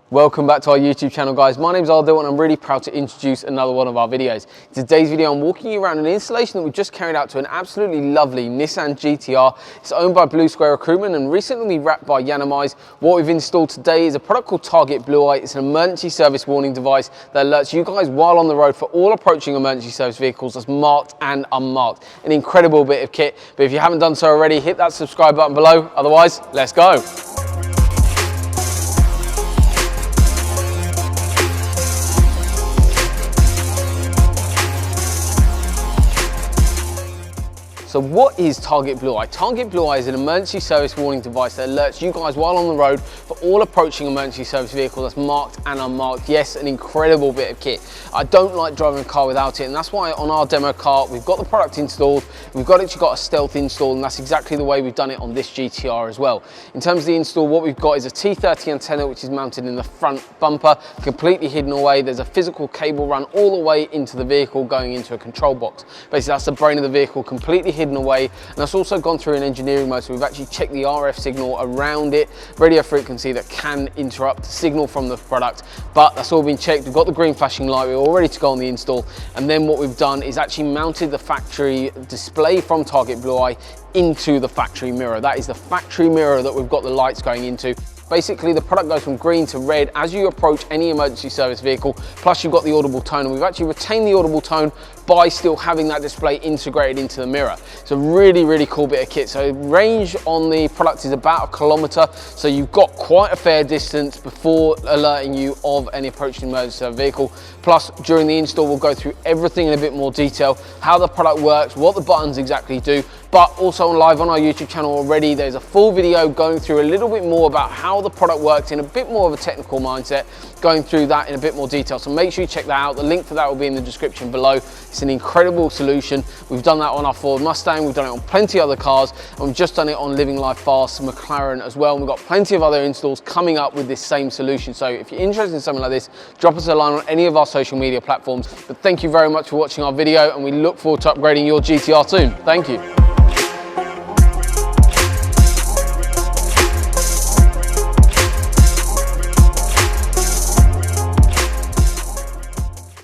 Welcome back to our YouTube channel, guys. My name's Aldo and I'm really proud to introduce another one of our videos. In today's video, I'm walking you around an installation that we just carried out to an absolutely lovely Nissan GTR. It's owned by Blue Square Recruitment and recently wrapped by YIANNIMIZE. What we've installed today is a product called Target Blu Eye. It's an emergency service warning device that alerts you guys while on the road for all approaching emergency service vehicles that's marked and unmarked. An incredible bit of kit, but if you haven't done so already, hit that subscribe button below. Otherwise, let's go. So what is Target Blu Eye? Target Blu Eye is an emergency service warning device that alerts you guys while on the road for all approaching emergency service vehicles that's marked and unmarked. Yes, an incredible bit of kit. I don't like driving a car without it, and that's why on our demo car, we've got the product installed, we've actually got a stealth install, and that's exactly the way we've done it on this GTR as well. In terms of the install, what we've got is a T30 antenna, which is mounted in the front bumper, completely hidden away. There's a physical cable run all the way into the vehicle going into a control box. Basically, that's the brain of the vehicle, completely hidden away, and that's also gone through an engineering mode, so we've actually checked the RF signal around it, radio frequency that can interrupt the signal from the product, but that's all been checked. We've got the green flashing light, we're all ready to go on the install, and then what we've done is actually mounted the factory display from Target Blu Eye into the factory mirror. That is the factory mirror that we've got the lights going into. Basically, the product goes from green to red as you approach any emergency service vehicle, plus you've got the audible tone, and we've actually retained the audible tone by still having that display integrated into the mirror. It's a really, really cool bit of kit. So range on the product is about 1 kilometre, so you've got quite a fair distance before alerting you of any approaching emergency service vehicle. Plus, during the install, we'll go through everything in a bit more detail, how the product works, what the buttons exactly do, but also live on our YouTube channel already, there's a full video going through a little bit more about how the product works in a bit more of a technical mindset, going through that in a bit more detail. So make sure you check that out. The link for that will be in the description below. It's an incredible solution. We've done that on our Ford Mustang, we've done it on plenty of other cars, and we've just done it on Living Life Fast, McLaren as well. And we've got plenty of other installs coming up with this same solution. So if you're interested in something like this, drop us a line on any of our social media platforms. But thank you very much for watching our video, and we look forward to upgrading your GTR soon. Thank you.